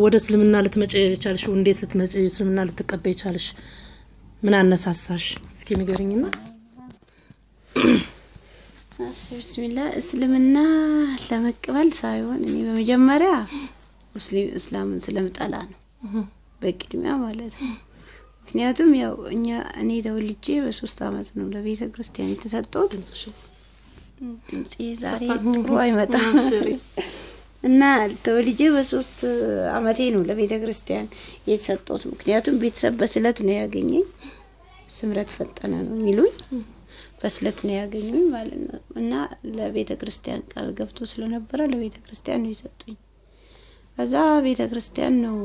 ወደ እስልምና ልትመጪ ቻልሽ እንዴት ልትመጪ እስልምና ልትቀበይ ቻልሽ ምን አነሳሳሽ እስኪ ንገሪኝና ቢስሚላህ እስልምና ለመቀበል ሳይሆን እኔ በመጀመሪያ እስላምን ስለምጠላ ነው በቅድሚያ ማለት ነው ምክንያቱም ያው እኔ ተወልጄ በ3 አመት ነው ለቤተ ክርስቲያን የተሰጠው ድምጽ ዛሬ ጥሩ አይመጣም እና ተወልጄ በ3 አመቴ ነው ለቤተ ክርስቲያን የተሰጠው ምክንያቱም ቤተሰብ በስለት ነው ያገኘኝ ስምረት ፈጠነ ነው የሚሉኝ በስለት ነው ያገኙኝ ማለት ነው እና ለቤተ ክርስቲያን ቃል ገብቶ ስለነበረ ለቤተ ክርስቲያን ነው ይሰጡኝ አዛ ቤተ ክርስቲያን ነው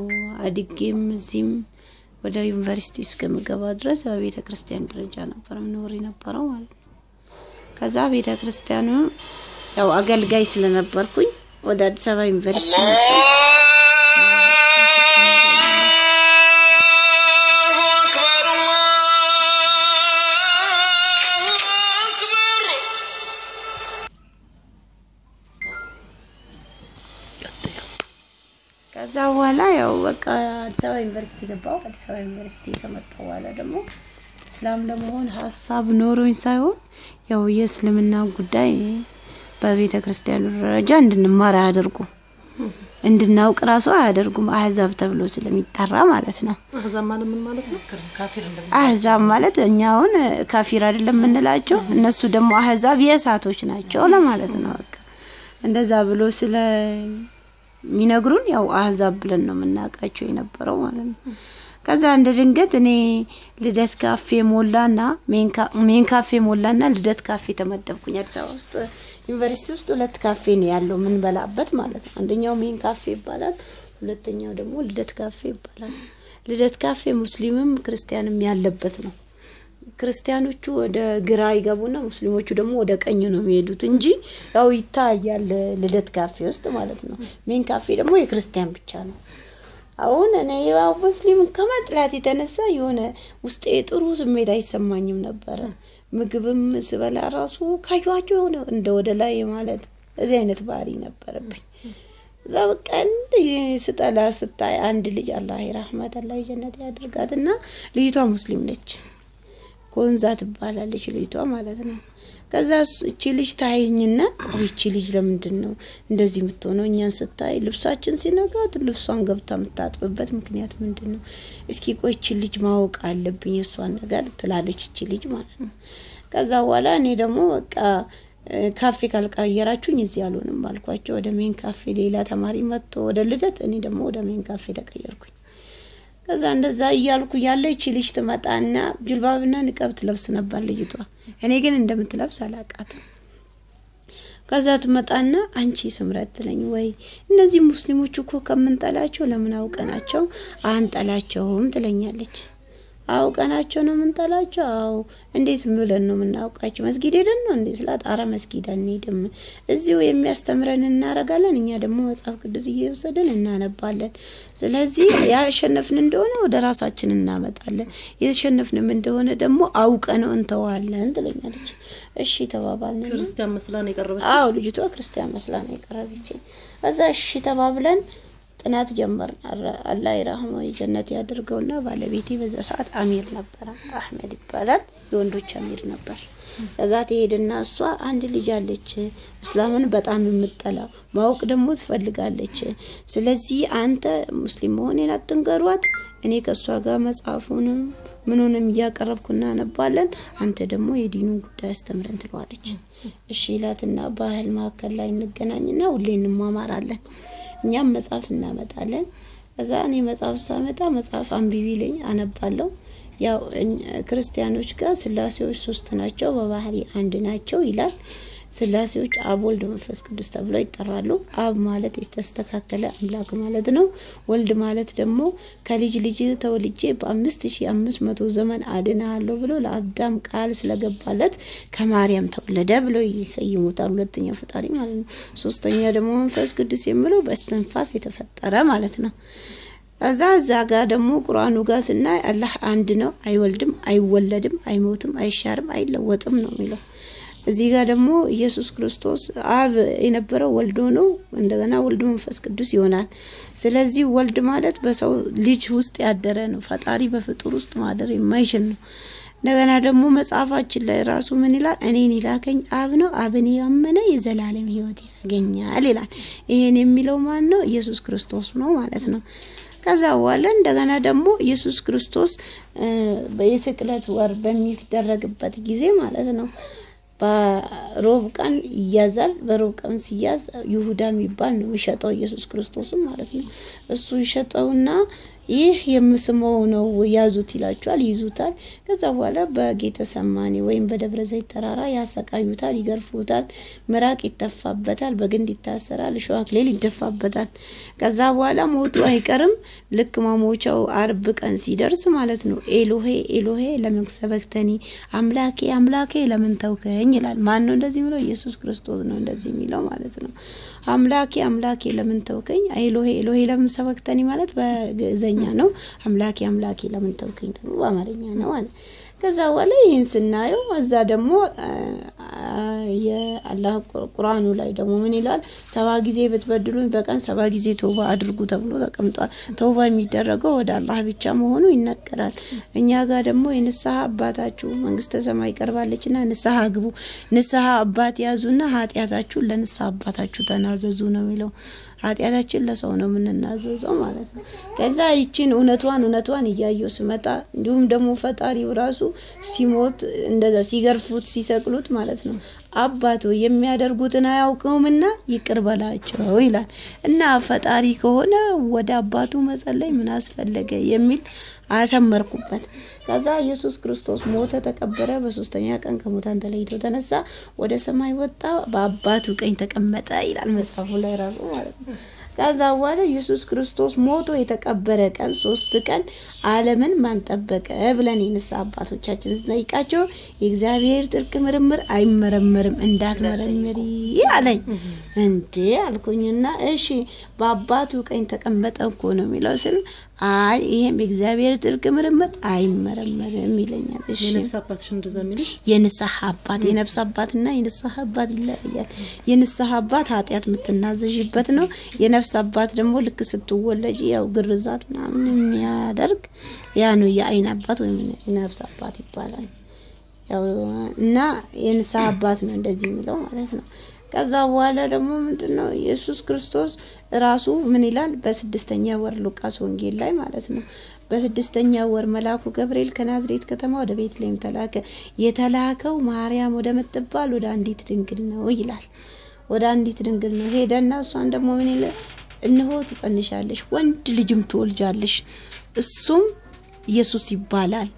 አድጌም እዚህም ወደ ዩኒቨርሲቲ እስከምገባ ድረስ በቤተ ክርስቲያን ደረጃ ነበር ምኖር የነበረው ማለት ነው ከዛ ቤተ ክርስቲያኑ ያው አገልጋይ ስለነበርኩኝ ወደ አዲስ አበባ ዩኒቨርሲቲ መጣሁ ከዛ በኋላ ያው በቃ አዲስ አበባ ዩኒቨርሲቲ ገባሁ አዲስ አበባ ዩኒቨርሲቲ ከመጣሁ በኋላ ደግሞ እስላም ለመሆን ሐሳብ ኖሮኝ ሳይሆን ያው የእስልምና ጉዳይ በቤተ ክርስቲያኑ ደረጃ እንድንማር ያደርጉ እንድናውቅ ራሱ ያደርጉም አህዛብ ተብሎ ስለሚጠራ ማለት ነው አህዛብ ማለት ምን ማለት ነው ካፊር እንደምን አህዛብ ማለት እኛውን ካፊር አይደለም እንላቸው እነሱ ደግሞ አህዛብ የሳቶች ናቸው ለማለት ነው በቃ እንደዛ ብሎ ስለ ሚነግሩን ያው አህዛብ ብለን ነው የምናቃቸው የነበረው ማለት ነው ከዛ እንደ ድንገት እኔ ልደት ካፌ ሞላና ሜን ካፌ ሞላና ልደት ካፌ ተመደብኩኝ አዲስ አበባ ውስጥ ዩኒቨርሲቲ ውስጥ ሁለት ካፌ ነው ያለው ምን በላበት ማለት ነው አንደኛው ሜን ካፌ ይባላል ሁለተኛው ደግሞ ልደት ካፌ ይባላል ልደት ካፌ ሙስሊምም ክርስቲያንም ያለበት ነው ክርስቲያኖቹ ወደ ግራ ይገቡና ሙስሊሞቹ ደግሞ ወደ ቀኝ ነው የሚሄዱት እንጂ ያው ይታያል ልደት ካፌ ውስጥ ማለት ነው ሜን ካፌ ደግሞ የክርስቲያን ብቻ ነው አሁን እኔ ያው ሙስሊም ከመጥላት የተነሳ የሆነ ውስጤ ጥሩ ስሜት አይሰማኝም ነበር ምግብም ስበላ ራሱ ካዩአቸው እንደ ወደ ላይ ማለት እዚህ አይነት ባህሪ ነበርብኝ ዛበቀን ስጠላ ስታይ አንድ ልጅ አላህ ይራህመት አላህ ጀነት ያድርጋትና ልጅቷ ሙስሊም ነች ኮንዛ ትባላለች ልጅቷ ማለት ነው ከዛ እቺ ልጅ ታይኝና እቺ ልጅ ለምንድነው እንደዚህ የምትሆነው እኛን ስታይ ልብሳችን ሲነጋት ልብሷን ገብታ የምታጥብበት ምክንያት ምንድነው እስኪ ቆይ እቺ ልጅ ማወቅ አለብኝ እሷን ነገር ትላለች እቺ ልጅ ማለት ነው ከዛ በኋላ እኔ ደግሞ በቃ ካፌ ካልቀየራችሁኝ እዚህ አልሆንም አልኳቸው ወደ ሜን ካፌ ሌላ ተማሪ መጥቶ ወደ ልደት እኔ ደግሞ ወደ ሜን ካፌ ተቀየርኩኝ ከዛ እንደዛ ይያልኩ ያለች ልጅ ትመጣና ጅልባብና ንቀብ ትለብስ ነበር ልጅቷ እኔ ግን እንደምትለብስ አላቃትም ከዛ ትመጣና አንቺ ስምረት ትለኝ ወይ እነዚህ ሙስሊሞች እኮ ከመንጠላቸው ለምን አውቀናቸው አንጠላቸውም ትለኛለች አውቀናቸው ነው መንጠላቸው አው እንዴት ምለን ነው ምናውቃቸው መስጊድ ሄደን ነው እንዴ ስላጣራ መስጊድ አንሄድም እዚሁ የሚያስተምረን እናረጋለን እኛ ደግሞ መጽሐፍ ቅዱስ እየወሰደን እናነባለን ስለዚህ ያሸነፍን እንደሆነ ወደ ራሳችን እናመጣለን የተሸነፍንም እንደሆነ ደግሞ አውቀነው እንተዋለን ትለኛለች እሺ ተባባልን ክርስቲያን መስላን የቀረበች አው ልጅቷ ክርስቲያን መስላን የቀረበች እዛ እሺ ተባብለን ጥናት ጀመርን አላህ ይራህመው ጀነት ያድርገውና ባለቤቴ በዛ ሰዓት አሚር ነበር አህመድ ይባላል የወንዶች አሚር ነበር ከዛ ተሄድና እሷ አንድ ልጅ አለች እስላምን በጣም የምትጠላ ማወቅ ደግሞ ትፈልጋለች ስለዚህ አንተ ሙስሊም መሆኔን አትንገሯት እኔ ከሷ ጋር መጽሐፉንም ምንንም ያቀርብኩና ነባለን አንተ ደግሞ የዲኑን ጉዳይ አስተምረን ትሏለች እሺ ይላትና ባህል ማከል ላይ እንገናኝና ሁሌ እንማማራለን እኛም መጽሐፍ እናመጣለን እዛ እኔ መጽሐፍ ሳመጣ መጽሐፍ አንብቢልኝ አነባለሁ ያው ክርስቲያኖች ጋር ስላሴዎች 3 ናቸው በባህሪ አንድ ናቸው ይላል ስላሴዎች አብ ወልድ መንፈስ ቅዱስ ተብለው ይጠራሉ አብ ማለት የተስተካከለ አምላክ ማለት ነው ወልድ ማለት ደግሞ ከልጅ ልጅ ተወልጄ በ5500 ዘመን አድናለሁ ብሎ ለአዳም ቃል ስለገባለት ከማርያም ተወለደ ብሎ ይሰይሙታል ሁለተኛ ፈጣሪ ማለት ነው ሶስተኛ ደግሞ መንፈስ ቅዱስ የሚለው በእስትንፋስ የተፈጠረ ማለት ነው እዛ ጋር ደግሞ ቁርአኑ ጋር ስናይ አላህ አንድ ነው አይወልድም አይወለድም አይሞትም አይሻርም አይለወጥም ነው የሚለው እዚህ ጋር ደግሞ ኢየሱስ ክርስቶስ አብ የነበረው ወልድ ነው እንደገና ወልድ መንፈስ ቅዱስ ይሆናል ስለዚህ ወልድ ማለት በሰው ልጅ ውስጥ ያደረ ነው ፈጣሪ በፍጡር ውስጥ ማደር የማይችል ነው እንደገና ደግሞ መጽሐፋችን ላይ ራሱ ምን ይላል እኔን ይላከኝ አብ ነው አብን ያመነ የዘላለም ሕይወት ያገኛል ይላል ይሄን የሚለው ማን ነው ኢየሱስ ክርስቶስ ነው ማለት ነው ከዛ በኋላ እንደገና ደግሞ ኢየሱስ ክርስቶስ በየስቅለት ወር በሚደረግበት ጊዜ ማለት ነው በሮብ ቀን ይያዛል በሮብ ቀን ሲያዝ ይሁዳ የሚባል ነው ይሸጠው ኢየሱስ ክርስቶስ ማለት ነው እሱ ይሸጠውና ይህ የምስመው ነው ያዙት ይላቸዋል ይዙታል ከዛ በኋላ በጌተሰማኒ ወይም በደብረ ዘይት ተራራ ያሰቃዩታል ይገርፉታል ምራቅ ይተፋበታል በግንድ ይታሰራል ሸዋክሌል ይደፋበታል ከዛ በኋላ ሞቱ አይቀርም ልክ ማሞቻው አርብ ቀን ሲደርስ ማለት ነው ኤሎሄ ኤሎሄ ለምን ሰበክተኒ አምላኬ አምላኬ ለምን ተውከኝ ይላል ማን ነው እንደዚህ የሚለው ኢየሱስ ክርስቶስ ነው እንደዚህ የሚለው ማለት ነው አምላኬ አምላኬ ለምን ተውከኝ ኤሎሄ ኤሎሄ ለምን ሰበክተኒ ማለት በግዕዝኛ ነው አምላኬ አምላኬ ለምን ተውከኝ ነው በአማርኛ ነው አለ ከዛ በኋላ ይሄን ስናየው እዛ ደግሞ የአላህ ቁርአኑ ላይ ደግሞ ምን ይላል 7 ጊዜ ብትበድሉኝ በቀን 7 ጊዜ ተውባ አድርጉ ተብሎ ተቀምጧል ተውባ የሚደረገው ወደ አላህ ብቻ መሆኑ ይነገራል እኛ ጋር ደግሞ የንስሐ አባታችሁ መንግስተ ሰማይ ቀርባለችና ንስሐ ግቡ ንስሐ አባት ያዙና ኃጢያታችሁ ለንስሐ አባታችሁ ተናዘዙ ነው የሚለው ኃጢያታችን ለሰው ነው ምንናዘዘው ማለት ነው ከዛ ይቺን እውነቷን ይያየው ስመጣ እንዲሁም ደግሞ ፈጣሪው ራሱ ሲሞት እንደዛ ሲገርፉት ሲሰቅሉት ማለት ነው አባቱ የሚያደርጉትን አያውቁምና ይቅር በላቸው ይላል እና ፈጣሪ ከሆነ ወደ አባቱ መጸለይ ምን አስፈልገ የሚል አሰመርኩበት ከዛ ኢየሱስ ክርስቶስ ሞተ ተቀበረ በሶስተኛ ቀን ከሞታን ተለይቶ ተነሳ ወደ ሰማይ ወጣ በአባቱ ቀኝ ተቀመጠ ይላል መጽሐፉ ላይ ራሱ ማለት ነው ከዛ በኋላ ኢየሱስ ክርስቶስ ሞቶ የተቀበረ ቀን 3 ቀን ዓለምን ማን ጠበቀ ብለን የንስሐ አባቶቻችን ጠይቃቸው የእግዚአብሔር ጥልቅ ምርምር አይመረመርም እንዳትመረምሪ አለኝ እንዴ አልኩኝና እሺ በአባቱ ቀኝ ተቀመጠ እኮ ነው የሚለው ስል አይ ይሄም የእግዚአብሔር ጥልቅ ምርምር አይመረመርም ይለኛል እሺ የነፍስ አባትሽ እንደዛ የሚልሽ የንስሐ አባት የነፍስ አባትና የንስሐ አባት ይለያያል የንስሐ አባት ኃጢያት ምትናዘዥበት ነው የነፍስ አባት ደግሞ ልክ ስትወለጂ ያው ግርዛት ምናምን የሚያደርግ ያ ነው የአይን አባት ወይ የነፍስ አባት ይባላል ያው እና የንስሐ አባት ነው እንደዚህ የሚለው ማለት ነው ከዛ በኋላ ደግሞ ምንድነው ኢየሱስ ክርስቶስ ራሱ ምን ይላል በ6ኛ ወር ሉቃስ ወንጌል ላይ ማለት ነው በ6ኛ ወር መልአኩ ገብርኤል ከናዝሬት ከተማ ወደ ቤተልሔም ተላከ የተላከው ማርያም ወደ መጥባል ወደ አንዲት ድንግል ነው ይላል ወደ አንዲት ድንግል ነው ሄደና እሷን ደግሞ ምን ይላል እነሆ ትጸንሻለሽ ወንድ ልጅም ትወልጃለሽ እሱም ኢየሱስ ይባላል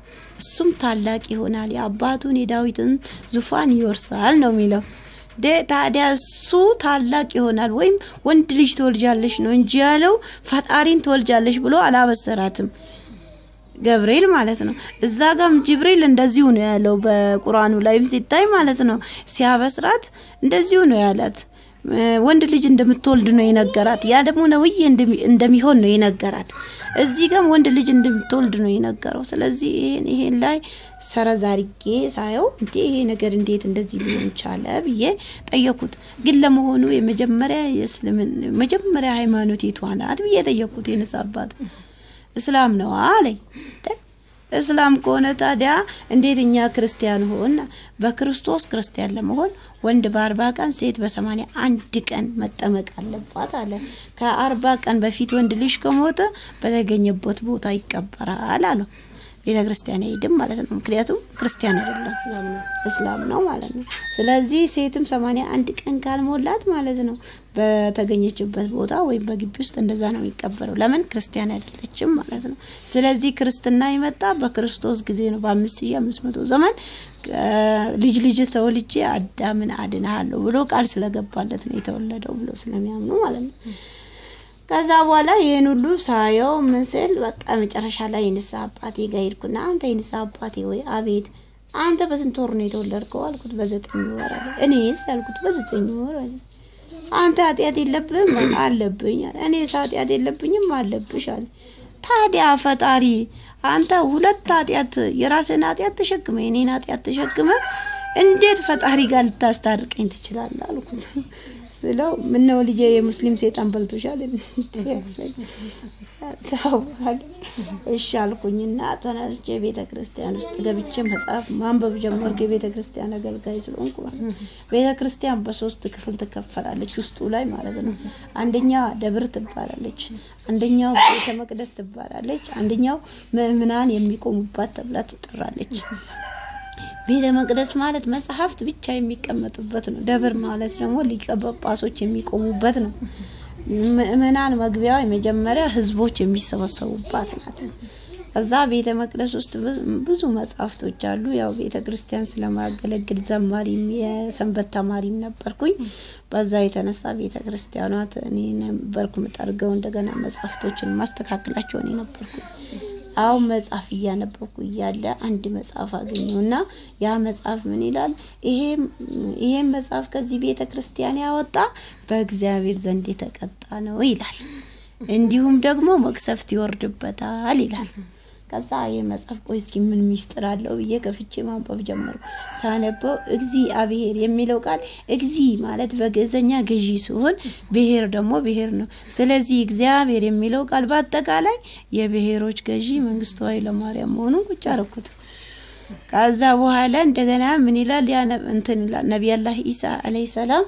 እሱም ታላቅ ይሆናል የአባቱን የዳዊትን ዙፋን ይወርሳል ነው የሚለው ታዲያ እሱ ታላቅ ይሆናል ወይም ወንድ ልጅ ትወልጃለሽ ነው እንጂ ያለው ፈጣሪን ትወልጃለሽ ብሎ አላበሰራትም ገብርኤል ማለት ነው እዛ ጋም ጅብሪል እንደዚሁ ነው ያለው በቁርአኑ ላይም ሲታይ ማለት ነው ሲያበስራት እንደዚሁ ነው ያላት ወንድ ልጅ እንደምትወልድ ነው የነገራት ያ ደግሞ ነብይ እንደሚሆን ነው የነገራት እዚህ ጋር ወንድ ልጅ እንደምትወልድ ነው የነገረው ስለዚህ ይሄን ላይ ሰረዛሪጌ ሳየው እንዴ ይሄ ነገር እንዴት እንደዚህ ሊሆን ቻለ ብዬ ጠየቁት ግን ለመሆኑ የመጀመሪያ ሃይማኖት የቷናት ብዬ ጠየቁት የነሳባት እስላም ነው አለኝ እስላም ከሆነ ታዲያ እንዴትኛ ክርስቲያን ሆነ በክርስቶስ ክርስቲያን ለመሆን ወንድ በ40 ቀን ሴት በ81 ቀን መጠመቅ አለባት አለ ከ40 ቀን በፊት ወንድ ልጅ ከሞተ በተገኘበት ቦታ ይቀበራል አለ ቤተክርስቲያን አይደም ማለት ነው ምክንያቱም ክርስቲያን አይደለም እስላም ነው ማለት ነው ስለዚህ ሴትም 81 ቀን ካልሞላት ማለት ነው በተገኘችበት ቦታ ወይ በግቢ ውስጥ እንደዛ ነው የሚቀበረው ለምን ክርስቲያን አይደለችም ማለት ነው ስለዚህ ክርስትና ይመጣ በክርስቶስ ጊዜ ነው በ5500 ዘመን ልጅ ተወልጄ አዳምን አድናለሁ ብሎ ቃል ስለገባለት ነው የተወለደው ብሎ ስለሚያምኑ ማለት ነው ከዛ በኋላ ይሄን ሁሉ ሳየው መስል በቃ መጨረሻ ላይ የንስሐ አባቴ ጋር ሄድኩና አንተ የንስሐ አባቴ ወይ አቤት አንተ በስንት ወር ነው የተወለድከው አልኩት በ9 ወር እኔስ አልኩት በ9 ወር አንተ ኃጢያት የለብህም አለብኝ እኔ ኃጢያት የለብኝም አለብሽ አለ ታዲያ ፈጣሪ አንተ ሁለት ኃጢያት የራስህን ኃጢያት ተሸክመ እኔን ኃጢያት ተሸክመ እንዴት ፈጣሪ ጋር ልታስታርቀኝ ትችላለህ አልኩት ስለው ምን ነው ልጄ የሙስሊም ሰይጣን በልቶሻል ሰው እሺ አልኩኝና ተነስቼ ቤተክርስቲያን ውስጥ ገብቼ መጽሐፍ ማንበብ ጀመርኩ የቤተክርስቲያን አገልጋይ ስለሆንኩ ቤተክርስቲያን በሶስት ክፍል ትከፈላለች ውስጡ ላይ ማለት ነው አንደኛ ደብር ትባላለች አንደኛው ቤተ መቅደስ ትባላለች አንደኛው ምእመናን የሚቆሙባት ተብላ ትጠራለች ቤተ መቅደስ ማለት መጽሐፍት ብቻ የሚቀመጡበት ነው ደብር ማለት ደግሞ ሊቀ ጳጳሶች የሚቆሙበት ነው ምእመናን መግቢያው የመጀመሪያ ህዝቦች የሚሰበሰቡባት ናት ከዛ ቤተ መቅደስ ውስጥ ብዙ መጽሐፍቶች አሉ ያው ቤተክርስቲያን ስለማገለግል ዘማሪም የሰንበት ተማሪም ነበርኩኝ በዛ የተነሳ ቤተክርስቲያኗት እኔ ነበርኩ መጣርገው እንደገና መጽሐፍቶችን ማስተካከላቸው እኔ ነበርኩ አው መጽሐፍ ያነበብኩ ያለ አንድ መጽሐፍ አገኘውና ያ መጽሐፍ ምን ይላል ይሄ መጽሐፍ ከዚህ ቤተክርስቲያን ያወጣ በእግዚአብሔር ዘንድ የተቀጣ ነው ይላል እንዲሁም ደግሞ መቅሰፍት ይወርድበታል ይላል ከዛ የመጽሐፍ ቆይስኪ ምን ሚስጥር አለው በየከፍቼ ማንበብ ጀመርኩ ሳነበው እግዚአብሔር የሚለው ቃል እግዚ ማለት በገዘኛ ገዢ ሲሆን ብሔር ደግሞ ብሔር ነው ስለዚህ እግዚአብሔር የሚለው ቃል በአጠቃላይ የብሔሮች ገዢ መንግስቱ ኃይለ ማርያም መሆኑን ቁጭ አረኩት ከዛ በኋላ እንደገና ምን ይላል ያ ነብይ አላህ ኢሳ አለይሂ ሰላም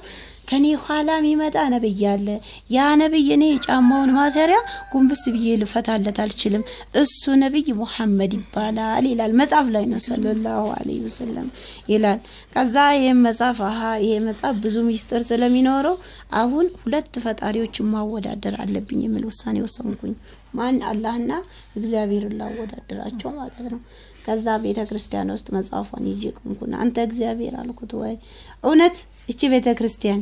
ከኔ ኋላ የሚመጣ ነብይ አለ ያ ነብይ እኔ ጫማውን ማሰሪያ ጉንብስ ብዬ ልፈታለት አልችልም እሱ ነብይ መሐመድ ይባላል ይላል መጽሐፍ ላይ ነው ሰለላሁ ዐለይሂ ወሰለም ይላል ከዛ ይሄ መጽሐፍ ብዙ ሚስጥር ስለሚኖረው አሁን ሁለት ፈጣሪዎችን ማወዳደር አለብኝ የሚል ውሳኔ ወሰንኩኝ ማን አላህና እግዚአብሔርን ላወዳደራቸው ማለት ነው ከዛ ቤተክርስቲያን ውስጥ መጽሐፉን ይዤ ቆምኩና አንተ እግዚአብሔር አልኩት ወይ እውነት እቺ ቤተክርስቲያን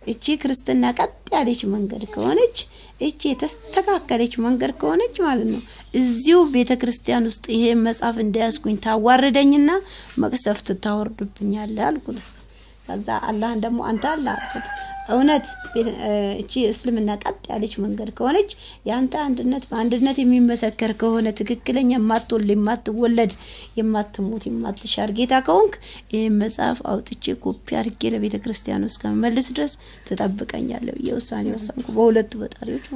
እቺ ክርስትና ቀጥ ያለች መንገድ ከሆነች እቺ ተስተካከለች መንገድ ከሆነች ማለት ነው እዚሁ ቤተክርስቲያን ውስጥ ይሄ መጽሐፍ እንዲያስኩኝ ታዋርደኝና መቅሰፍት ታወርድብኛል አልኩት ከዛ አላህ ደግሞ አንተ አላህ አልኩት እውነት እቺ እስልምና ቀጥ ያለች መንገድ ከሆነች ያንተ አንድነት የሚመሰከር ከሆነ ትክክለኛ ማትወለድ የማትሞት የማትሻር ጌታ ከሆንክ ይሄ መጽሐፍ አውጥቼ ኮፒ አድርጌ ለቤተክርስቲያን ውስጥ ከመመለስ ድረስ ተጠብቀኛለህ የውሳኔ ወሰንኩ በሁለቱ ፈጣሪዎች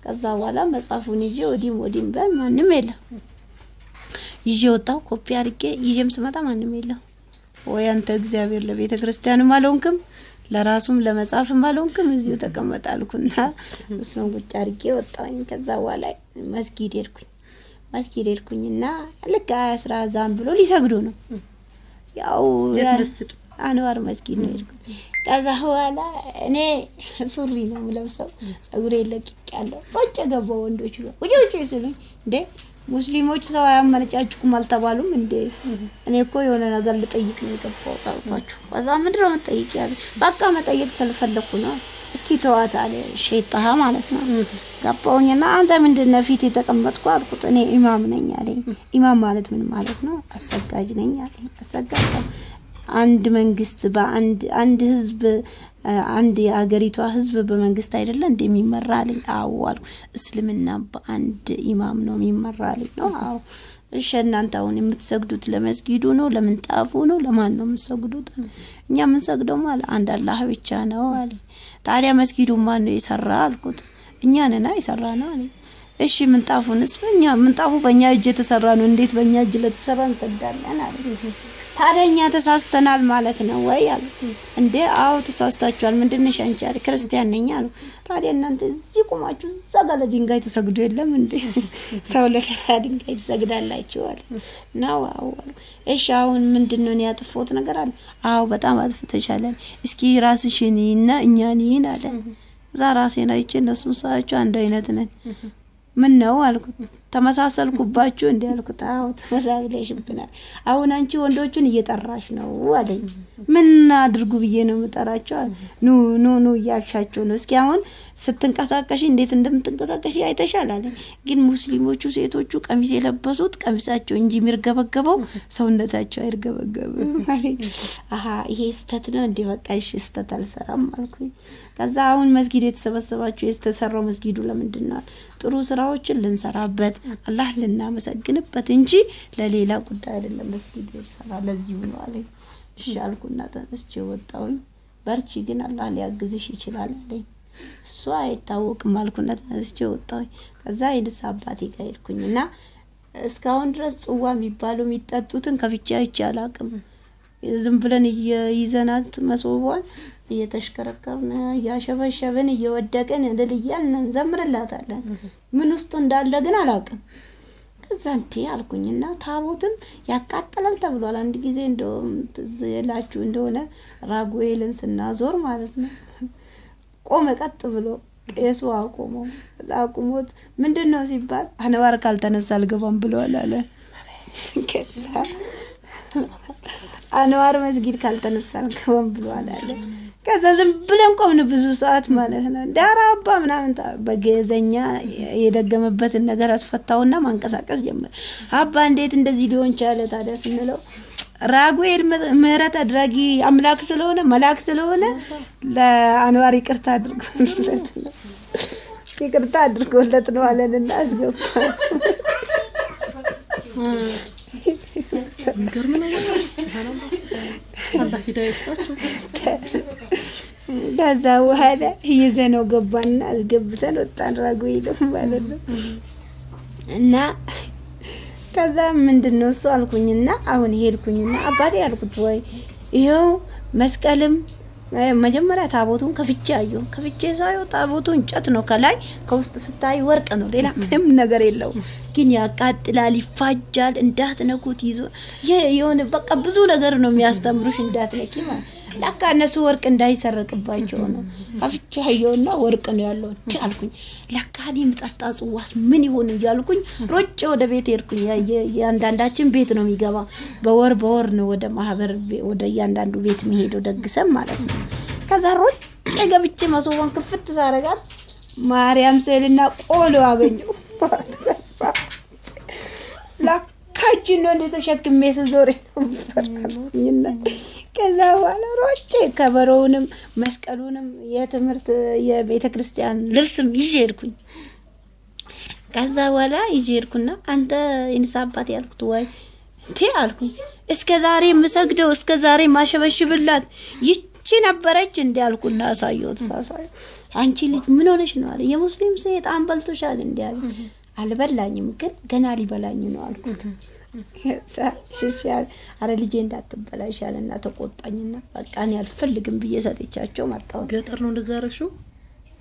ከዛ በኋላ መጽሐፉን ይዤ ወዲም በማንም የለም ይዤ ወጣው ኮፒ አድርጌ ይዤም ስመጣ ማንም የለም ወይ አንተ እግዚአብሔር ለቤተክርስቲያን ማለውንክም ለራሱም ለመጻፍም ባልሆንኩም እዚሁ ተቀመጣልኩና እሱን ቁጭ አድርጌ ወጣኝ ከዛ በኋላ መስጊድ ሄድኩኝና ልክ አስራ ዛም ብሎ ሊሰግዱ ነው ያው አንዋር መስጊድ ነው ሄድኩት ከዛ በኋላ እኔ ሱሪ ነው ለብሰው ጸጉሬ ለቅቄያለሁ ወጭ ገባው ወንዶች ወጭ ይስሉኝ እንዴ ሙስሊሞች ሰው ያመነጫጭቁም አልተባሉም እንዴ እኔ እኮ የሆነ ነገር ልጠይቅ ነው የገባው ታውቃችሁ ከዛ ምንድነው መጠይቅ ያለ በቃ መጠይቅ ስለፈለኩ ነው እስኪ ተዋት አለ ሸይጣን ማለት ነው ገባውኝና አንተ ምንድነው ፊት የተቀመጥኩ አልኩት እኔ ኢማም ነኝ አለኝ ኢማም ማለት ምን ማለት ነው አሰጋጅ ነኝ አለኝ አሰጋጅ አንድ መንግስት በአንድ ህዝብ አንድ የአገሪቷ ህዝብ በመንግስት አይደለ እንደሚመራልኝ አዋል እስልምና በአንድ ኢማም ነው የሚመራልኝ ነው አው እሺ እናንተ አሁን የምትሰግዱት ለመስጊዱ ነው ለምንጣፉ ነው ለማን ነው የምትሰግዱት እኛ የምንሰግደው ማለት አንድ አላህ ብቻ ነው አለ ታዲያ መስጊዱ ማን ነው የሰራ አልኩት እኛ ነን አይሰራና አለ እሺ ምንጣፉንስ ምንጣፉ በእኛ እጅ የተሰራ ነው እንዴት በእኛ እጅ ለተሰራ እንሰግዳለን አለ ታዲያኛ ተሳስተናል ማለት ነው ወይ አለ እንዴ አው ተሳስታችኋል ምንድነሽ አንቺ አለ ክርስቲያን ነኝ አሉ ታዲያ እናንተ እዚህ ቆማችሁ ዘጋለ ድንጋይ ተሰግዱ የለም እንዴ ሰው ለድንጋይ ተሰግዳላችሁ አለ ነው አው እሺ አሁን ምንድነው ያጥፎት ነገር አለ አው በጣም አጥፍተሻል እስኪ ራስሽንና እኛን አለ ዛራሴና አይቼ እነሱን ሳያቸው አንድ አይነት ነን ምን ነው አልኩት ተመሳሰልኩባችሁ እንዴ አልኩት አው ተመሳሰለሽብናል አሁን አንቺ ወንዶችን እየጠራሽ ነው አለኝ ምን አድርጉ ብዬ ነው መጠራቸው ኑ ያሻቸው ነው እስኪ አሁን ስትንቀሳቀሽ እንዴት እንደምትንቀሳቀሽ አይተሻል አለኝ ግን ሙስሊሞቹ ሴቶቹ ቀሚስ የለበሱት ቀሚሳቸው እንጂ ምርገበገበው ሰውነታቸው አይርገበገብም አለኝ ይሄ ስተት ነው እንዴ በቃ እሺ ስተት አልሰራም አልኩኝ ከዛ አሁን መስጊድ የተሰበሰባችሁ የተሰራው መስጊዱ ለምንድነው ጥሩ ስራዎችን ልንሰራበት አላህ ልናመሰግንበት እንጂ ለሌላ ጉዳይ አይደለም መስጊድ ይሰራ ለዚህ ነው አለኝ እሺ አልኩና ተነስቼ ወጣሁኝ በርቺ ግን አላህ ሊያግዝሽ ይችላል አለኝ እሱ አይታወቅም አልኩና ተነስቼ ወጣሁኝ ከዛ የንስ አባቴ ጋር ሄድኩኝና እስካሁን ድረስ ጽዋ የሚባለው የሚጠጡትን ከፍቼ አይቻላቅም ዝም ብለን ይዘናት መስዋዕን እየተሽከረከርን ያሸበሸበን እየወደቀን እንደልያልን እንዘምርላታለን ምን ውስጥ እንዳለ ግን አላውቅም ከዛንቴ አልኩኝና ታቦትም ያቃጠላል ተብሏል አንድ ጊዜ እንደውም ዘላችሁ እንደሆነ ራጉኤልን ስናዞር ማለት ነው ቆመ ቀጥ ብሎ ቄሱ አቁሞት ምንድነው ሲባል አንዋር ካልተነሳ አልገባም ብሏል አለ ከዛ አንዋር መስጊድ ካልተነሳ አልገባም ብሏል አለ ከዛ ዝም ብለን ቆምን ብዙ ሰዓት ማለት ነው ዳራባ ምናምን በገዘኛ የደገመበትን ነገር አስፈታውና ማንቀሳቀስ ጀመረ አባ እንዴት እንደዚህ ሊሆን ቻለ ታዲያ ስንለው ራጉኤል ምህረት አድራጊ አምላክ ስለሆነ መላክ ስለሆነ ለአንዋር ይቅርታ አድርጎለት ነው አለንና አስገባ ገርም ነው አላህ ሂዳያ ይስጣችሁ ከዛ በኋላ ይዘነው ገባና አስገብተን ወጣን ራጉኤል ማለት ነው እና ከዛ ምንድነው እሱ አልኩኝና አሁን ሄድኩኝና አባቴ ያልኩት ወይ ይሄው መስቀልም መጀመሪያ ታቦቱን ከፍቼ ሳየው ታቦቱ እንጨት ነው ከላይ ከውስጥ ስታይ ወርቅ ነው ሌላ ምንም ነገር የለው ግን ያቃጥላል ይፋጃል እንዳትነኩት ይዞ የሆነ በቃ ብዙ ነገር ነው የሚያስተምሩሽ እንዳትነኪ ማለት ለካ እነሱ ወርቅ እንዳይሰረቅባቸው ነው ከፍቻየውና ወርቅ ነው ያለው አልኩኝ ለካ ዲም ተጣጽዋስ ምን ይሆን ይያልኩኝ ሮጭ ወደ ቤት ሄድኩኝ ያንዳንዳችን ቤት ነው የሚገባ በወር ነው ወደ ማህበር ወደ ያንዳንዱ ቤት መሄድ ደግሰም ማለት ነው ከዛ ሮጭ ገብቼ ማሶዋን ክፍት ሳረጋት ማርያም ሰልና ቆሎ አገኘው ለካችን ነው እንደተሸክሜ ስዞር ነውና ከዛ በኋላ ሮጬ ከበሮውንም መስቀሉንም የትምህርት የቤተክርስቲያን ልብስም ይዤርኩኝ ከዛ በኋላ ይዤርኩና አንተ ኢንሳባት ያልኩት ወይ እንዴ አልኩኝ እስከ ዛሬ መስግደው እስከ ዛሬ ማሸበሽብላት ይቺ ነበረች እንዴ አልኩና አሳየሁት ሳሳይ አንቺ ልጅ ምን ሆነሽ ነው አለ የሙስሊም ሴት አንበልቶሻል እንዴ አለ አልበላኝም ግን ገና ሊበላኝ ነው አልኩት አረ ልጄ እንዳትበላሻልና ተቆጣኝና በቃ እኔ አልፈልግም ብዬ ሰጥቻቸው መጣሁ ገጠር ነው እንደዛ አረሽው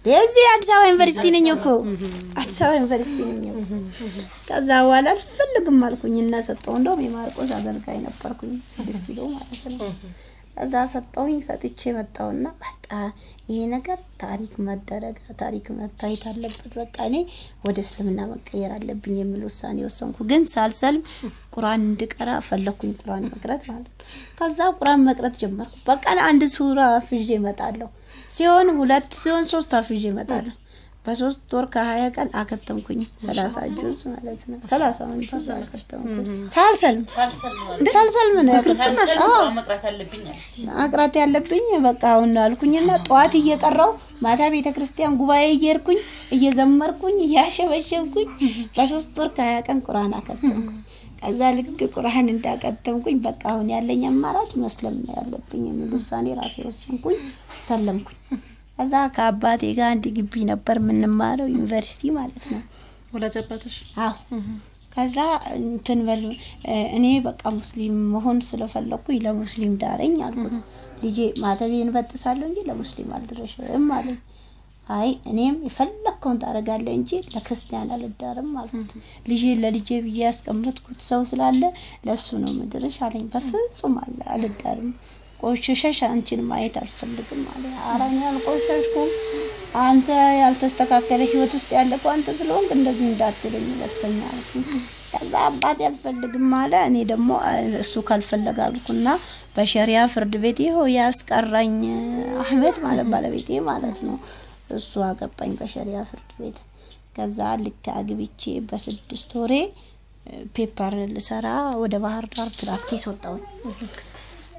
ለዚህ አዲስ አበባ ዩኒቨርሲቲ ነኝ እኮ አዲስ አበባ ዩኒቨርሲቲ ነኝ ከዛ በኋላ አልፈልግም አልኩኝና ሰጠው እንደውም የማርቆስ አገልጋይ ነበርኩኝ 6 ኪሎ ማለት ነው ከዛ ሰጠውኝ ሰጥቼ መጣውና በቃ ይሄ ነገር ታሪክ መደረግ ታሪክ መታየት አለበት በቃ እኔ ወደ እስልምና መቀየር አለብኝ የሚል ውሳኔ ወሰንኩ ግን ሳልሰልም ቁርአን እንድቀራ ፈለኩኝ ቁርአን መቅራት ማለት ከዛ ቁርአን መቅራት ጀመርኩ በቃ አንድ ሱራ አፍዤ መጣለሁ ሲሆን 2 ሲሆን 3 አፍዤ መጣለሁ በ3 ወር ከ20 ቀን አከተምኩኝ 30 ጁዝ ማለት ነው 30 ጁዝ አከተምኩኝ ሳልሰልም ነው መቅራት ያለብኝ በቃ አሁን አልኩኝና ጧት እየቀራው ማታ ቤተክርስቲያን ጉባኤ እየርኩኝ እየዘመርኩኝ ያሸበሸብኩኝ በ3 ወር ከ20 ቀን ቁርአን አከተምኩኝ ከዛ ልክ ቁርአን እንዳከተምኩኝ በቃ አሁን ያለኝ አማራጭ መስለም ነው ያለብኝ የሚል ውሳኔ ራሴ ወሰንኩኝ ሰለምኩኝ ከዛ ከአባቴ ጋር አንድ ግቢ ነበር ምንማረው ዩኒቨርሲቲ ማለት ነው ወላጅ አባትሽ አዎ ከዛ እንትን በል እኔ በቃ ሙስሊም መሆን ስለፈለኩኝ ለሙስሊም ዳረኝ አልኩት ልጄ ማተቤን በጥሳለሁ እንጂ ለሙስሊም አልደረሽም ማለት አይ እኔም የፈለከውን ታረጋለህ እንጂ ለክርስቲያን አልዳርም አልኩት ልጄ ለልጄ ብዬ ያስቀምጥኩት ሰው ስላለ ለሱ ነው ምድርሽ አለኝ በፍጹም አልዳርም ቆሽሸሽ አንቺን ማየት አልፈልግም ማለት አራኛ አልቆሽሽኩም አንተ ያልተስተካከለ ህይወት ውስጥ ያለከው አንተ ስለሆንክ እንደዚህ እንዳትለኝ ወጥተኛ አልኩኝ ከዛ አባቴ አልፈልግም ማለት እኔ ደግሞ እሱ ካልፈለጋልኩና በሸሪዓ ፍርድ ቤት ይሄው ያስቀራኝ አህመድ ማለት ባለቤቴ ማለት ነው እሱ አገባኝ በሸሪዓ ፍርድ ቤት ከዛ ልክ አግብቼ በ6 ወሬ ፔፐር ልሰራ ወደ ባህር ዳር ፕራክቲስ ወጣሁ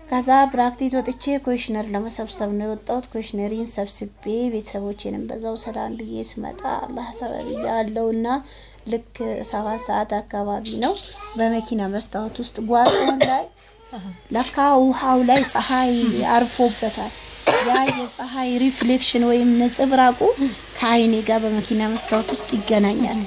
ከዛ ፕራክቲስ ወጥቼ ኮሽነር ለመሰብሰብ ነው የወጣሁት ኮሽነሪን ሰብስቤ ቤተሰቦቼንም በዛው ሰላም ብዬ ስመጣ አላህ ሰበብ ያለውና ልክ 7 ሰዓት አካባቢ ነው በመኪና መስታወት ውስጥ ጓሮን ላይ ለካ ውሃው ላይ ፀሐይ አርፎበታል ያ የፀሐይ ሪፍሌክሽን ወይም ነጽብራቁ ከአይኔ ጋር በመኪና መስታወት ውስጥ ይገናኛል